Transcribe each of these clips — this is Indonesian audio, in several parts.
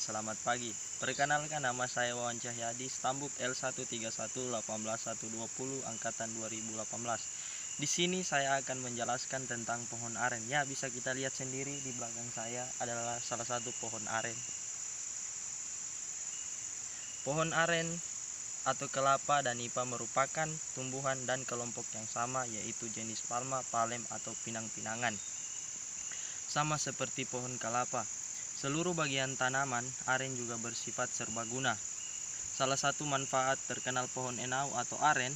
selamat pagi. Perkenalkan, nama saya Wawan Cahyadi, Stambuk L131181120 angkatan 2018. Di sini saya akan menjelaskan tentang pohon aren. Ya, bisa kita lihat sendiri di belakang saya adalah salah satu pohon aren. Pohon aren atau kelapa dan nipah merupakan tumbuhan dan kelompok yang sama, yaitu jenis palma, palem atau pinang-pinangan. Sama seperti pohon kelapa, seluruh bagian tanaman aren juga bersifat serbaguna. Salah satu manfaat terkenal pohon enau atau aren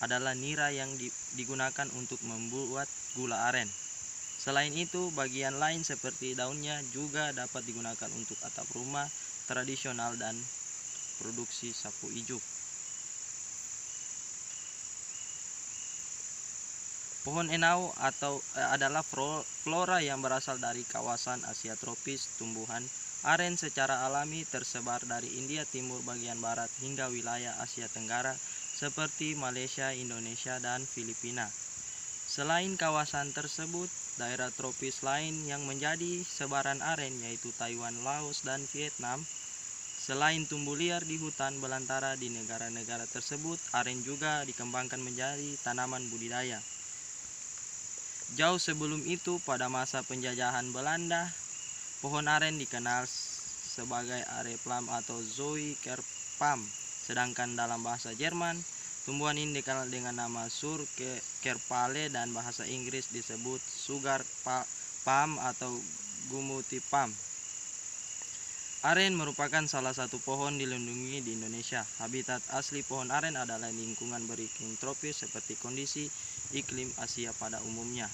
adalah nira yang digunakan untuk membuat gula aren. Selain itu, bagian lain seperti daunnya juga dapat digunakan untuk atap rumah tradisional dan produksi sapu ijuk. Pohon enau adalah flora yang berasal dari kawasan Asia tropis. Tumbuhan aren secara alami tersebar dari India Timur bagian barat hingga wilayah Asia Tenggara seperti Malaysia, Indonesia, dan Filipina. Selain kawasan tersebut, daerah tropis lain yang menjadi sebaran aren yaitu Taiwan, Laos, dan Vietnam. Selain tumbuh liar di hutan belantara di negara-negara tersebut, aren juga dikembangkan menjadi tanaman budidaya. Jauh sebelum itu, pada masa penjajahan Belanda, pohon aren dikenal sebagai Areplam atau Zoekerpalm. Sedangkan dalam bahasa Jerman, tumbuhan ini dikenal dengan nama Suckerpale dan bahasa Inggris disebut Sugar Palm atau Gummuti Palm. Aren merupakan salah satu pohon dilindungi di Indonesia. Habitat asli pohon aren adalah lingkungan beriklim tropis seperti kondisi iklim Asia pada umumnya.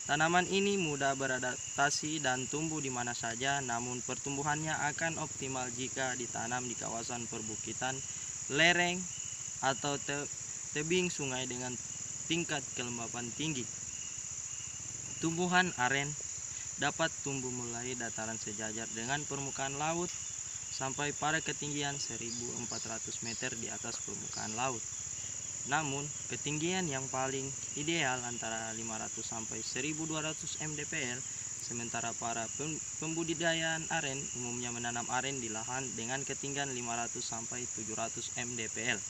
Tanaman ini mudah beradaptasi dan tumbuh di mana saja, namun pertumbuhannya akan optimal jika ditanam di kawasan perbukitan, lereng, atau tebing sungai dengan tingkat kelembapan tinggi. Tumbuhan aren dapat tumbuh mulai dataran sejajar dengan permukaan laut sampai pada ketinggian 1.400 meter di atas permukaan laut. Namun, ketinggian yang paling ideal antara 500 sampai 1.200 mdpl, sementara para pembudidayaan aren umumnya menanam aren di lahan dengan ketinggian 500 sampai 700 mdpl.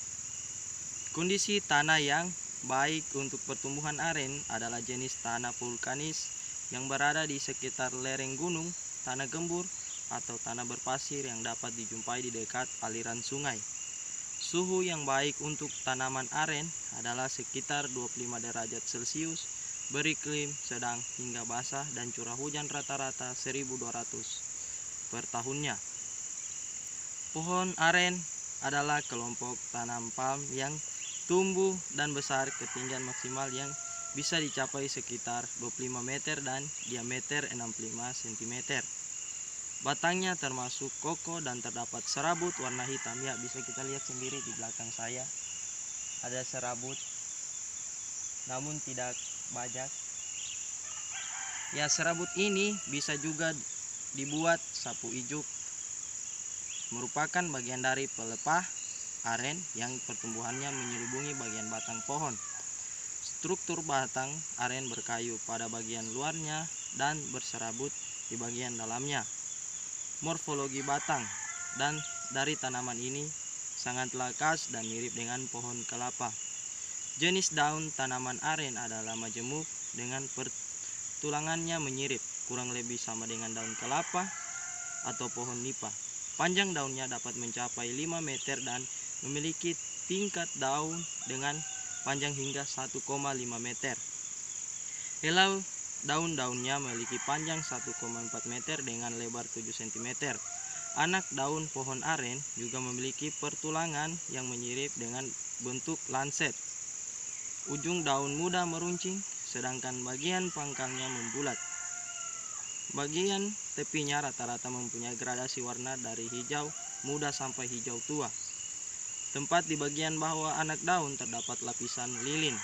Kondisi tanah yang baik untuk pertumbuhan aren adalah jenis tanah vulkanis yang berada di sekitar lereng gunung, tanah gembur, atau tanah berpasir yang dapat dijumpai di dekat aliran sungai. Suhu yang baik untuk tanaman aren adalah sekitar 25 derajat Celcius, beriklim sedang hingga basah, dan curah hujan rata-rata 1.200 per tahunnya. Pohon aren adalah kelompok tanam palm yang tumbuh dan besar, ketinggian maksimal yang bisa dicapai sekitar 25 meter dan diameter 65 cm. Batangnya termasuk kokoh dan terdapat serabut warna hitam. Ya, bisa kita lihat sendiri di belakang saya ada serabut, namun tidak banyak. Ya, serabut ini bisa juga dibuat sapu ijuk, merupakan bagian dari pelepah aren yang pertumbuhannya menyelubungi bagian batang pohon. Struktur batang aren berkayu pada bagian luarnya dan berserabut di bagian dalamnya. Morfologi batang dan dari tanaman ini sangatlah khas dan mirip dengan pohon kelapa. Jenis daun tanaman aren adalah majemuk dengan pertulangannya menyirip, kurang lebih sama dengan daun kelapa atau pohon nipah. Panjang daunnya dapat mencapai 5 meter dan memiliki tingkat daun dengan panjang hingga 1,5 meter. Helai daun-daunnya memiliki panjang 1,4 meter dengan lebar 7 cm. Anak daun pohon aren juga memiliki pertulangan yang menyirip dengan bentuk lanset. Ujung daun muda meruncing, sedangkan bagian pangkalnya membulat. Bagian tepinya rata-rata mempunyai gradasi warna dari hijau muda sampai hijau tua. Tempat di bagian bawah anak daun terdapat lapisan lilin.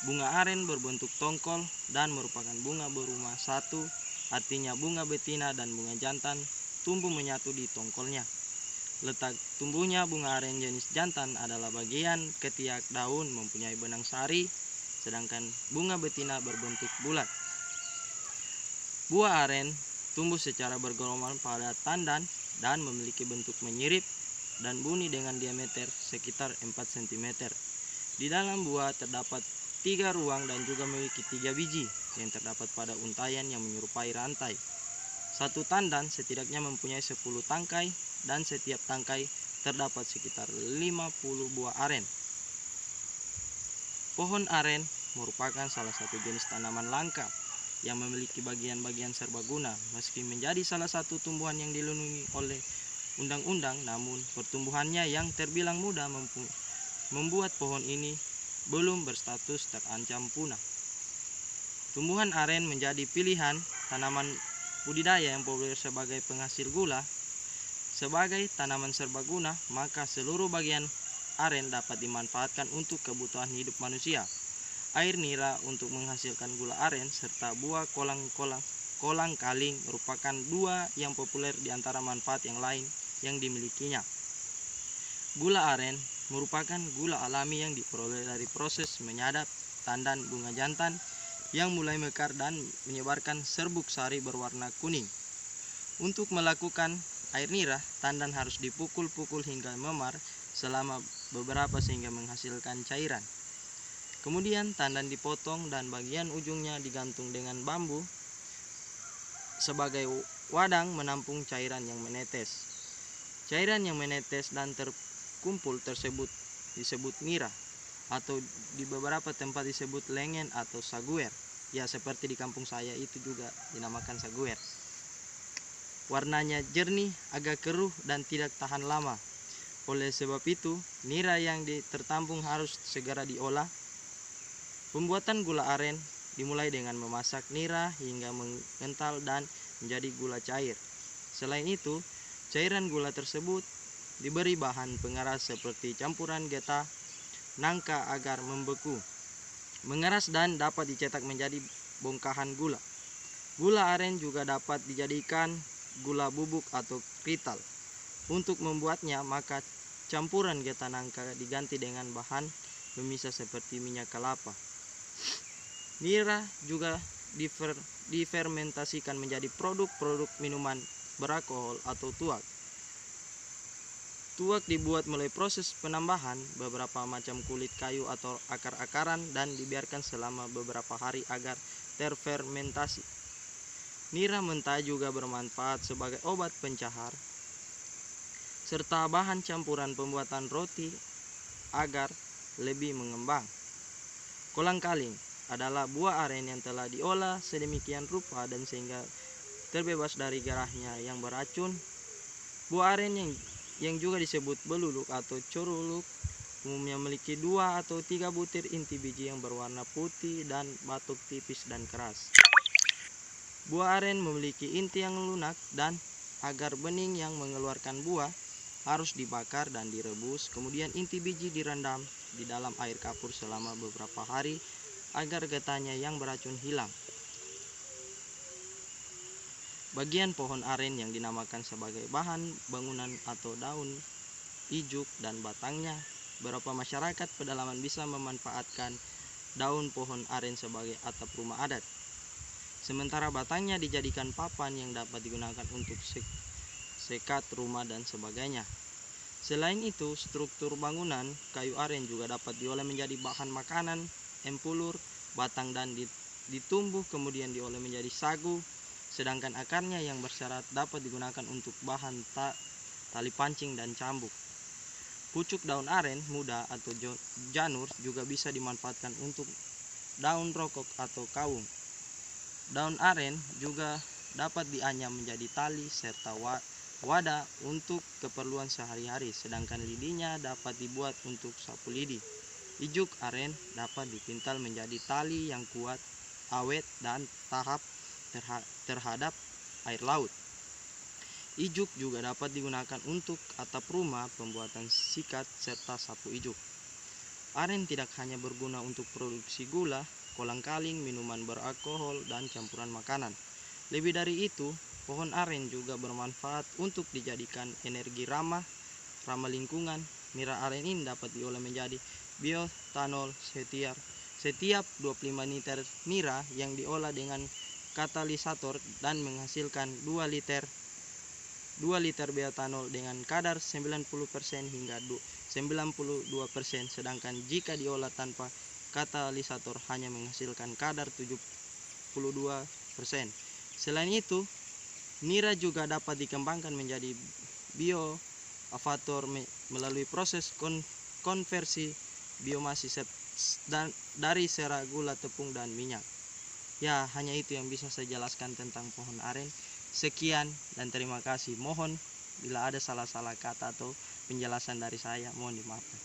Bunga aren berbentuk tongkol dan merupakan bunga berumah satu, artinya bunga betina dan bunga jantan tumbuh menyatu di tongkolnya. Letak tumbuhnya bunga aren jenis jantan adalah bagian ketiak daun mempunyai benang sari, sedangkan bunga betina berbentuk bulat. Buah aren tumbuh secara bergerombol pada tandan dan memiliki bentuk menyirip dan bunyi dengan diameter sekitar 4 cm. Di dalam buah terdapat 3 ruang dan juga memiliki 3 biji yang terdapat pada untayan yang menyerupai rantai. Satu tandan setidaknya mempunyai 10 tangkai dan setiap tangkai terdapat sekitar 50 buah aren. Pohon aren merupakan salah satu jenis tanaman langka yang memiliki bagian-bagian serbaguna. Meski menjadi salah satu tumbuhan yang dilindungi oleh undang-undang, namun pertumbuhannya yang terbilang mudah membuat pohon ini belum berstatus terancam punah. Tumbuhan aren menjadi pilihan tanaman budidaya yang populer sebagai penghasil gula. Sebagai tanaman serbaguna, maka seluruh bagian aren dapat dimanfaatkan untuk kebutuhan hidup manusia. Air nira untuk menghasilkan gula aren serta buah kolang kaling merupakan dua yang populer di antara manfaat yang lain yang dimilikinya. Gula aren merupakan gula alami yang diperoleh dari proses menyadap tandan bunga jantan yang mulai mekar dan menyebarkan serbuk sari berwarna kuning. Untuk melakukan air nira, tandan harus dipukul-pukul hingga memar selama beberapa sehingga menghasilkan cairan. Kemudian tandan dipotong dan bagian ujungnya digantung dengan bambu sebagai wadang menampung cairan yang menetes. Cairan yang menetes dan terkumpul tersebut disebut nira, atau di beberapa tempat disebut lengen atau saguer. Ya, seperti di kampung saya itu juga dinamakan saguer. Warnanya jernih, agak keruh dan tidak tahan lama. Oleh sebab itu, nira yang tertampung harus segera diolah. Pembuatan gula aren dimulai dengan memasak nira hingga mengental dan menjadi gula cair. Selain itu, cairan gula tersebut diberi bahan pengeras seperti campuran getah, nangka agar membeku, mengeras dan dapat dicetak menjadi bongkahan gula. Gula aren juga dapat dijadikan gula bubuk atau krital. Untuk membuatnya, maka campuran getah nangka diganti dengan bahan pemisah seperti minyak kelapa. Nira juga difermentasikan menjadi produk-produk minuman beralkohol atau tuak. Tuak dibuat melalui proses penambahan beberapa macam kulit kayu atau akar-akaran dan dibiarkan selama beberapa hari agar terfermentasi. Nira mentah juga bermanfaat sebagai obat pencahar serta bahan campuran pembuatan roti agar lebih mengembang. Kolang kaling adalah buah aren yang telah diolah sedemikian rupa dan sehingga terbebas dari gerahnya yang beracun. Buah aren yang juga disebut beluluk atau coruluk umumnya memiliki 2 atau 3 butir inti biji yang berwarna putih dan batuk tipis dan keras. Buah aren memiliki inti yang lunak dan agar bening yang mengeluarkan buah harus dibakar dan direbus. Kemudian inti biji direndam di dalam air kapur selama beberapa hari agar getahnya yang beracun hilang. Bagian pohon aren yang dinamakan sebagai bahan bangunan atau daun, ijuk, dan batangnya. Beberapa masyarakat pedalaman bisa memanfaatkan daun pohon aren sebagai atap rumah adat. Sementara batangnya dijadikan papan yang dapat digunakan untuk sekat rumah dan sebagainya. Selain itu, struktur bangunan kayu aren juga dapat diolah menjadi bahan makanan, empulur, batang dan ditumbuh kemudian diolah menjadi sagu, sedangkan akarnya yang bersyarat dapat digunakan untuk bahan tali pancing dan cambuk. Pucuk daun aren muda atau janur juga bisa dimanfaatkan untuk daun rokok atau kawung. Daun aren juga dapat dianyam menjadi tali serta wadah untuk keperluan sehari-hari, sedangkan lidinya dapat dibuat untuk sapu lidi. Ijuk aren dapat dipintal menjadi tali yang kuat, awet, dan tahap terhadap air laut. Ijuk juga dapat digunakan untuk atap rumah, pembuatan sikat, serta sapu ijuk. Aren tidak hanya berguna untuk produksi gula, kolang kaling, minuman beralkohol, dan campuran makanan. Lebih dari itu, pohon aren juga bermanfaat untuk dijadikan energi ramah lingkungan. Nira aren ini dapat diolah menjadi bioetanol. Setiap 25 liter nira yang diolah dengan katalisator dan menghasilkan 2 liter bioetanol dengan kadar 90% hingga 92%, sedangkan jika diolah tanpa katalisator hanya menghasilkan kadar 72%. Selain itu, nira juga dapat dikembangkan menjadi bioavator melalui proses konversi biomasa dari sera, gula, tepung, dan minyak. Ya, hanya itu yang bisa saya jelaskan tentang pohon aren. Sekian dan terima kasih. Mohon bila ada salah-salah kata atau penjelasan dari saya, mohon dimaafkan.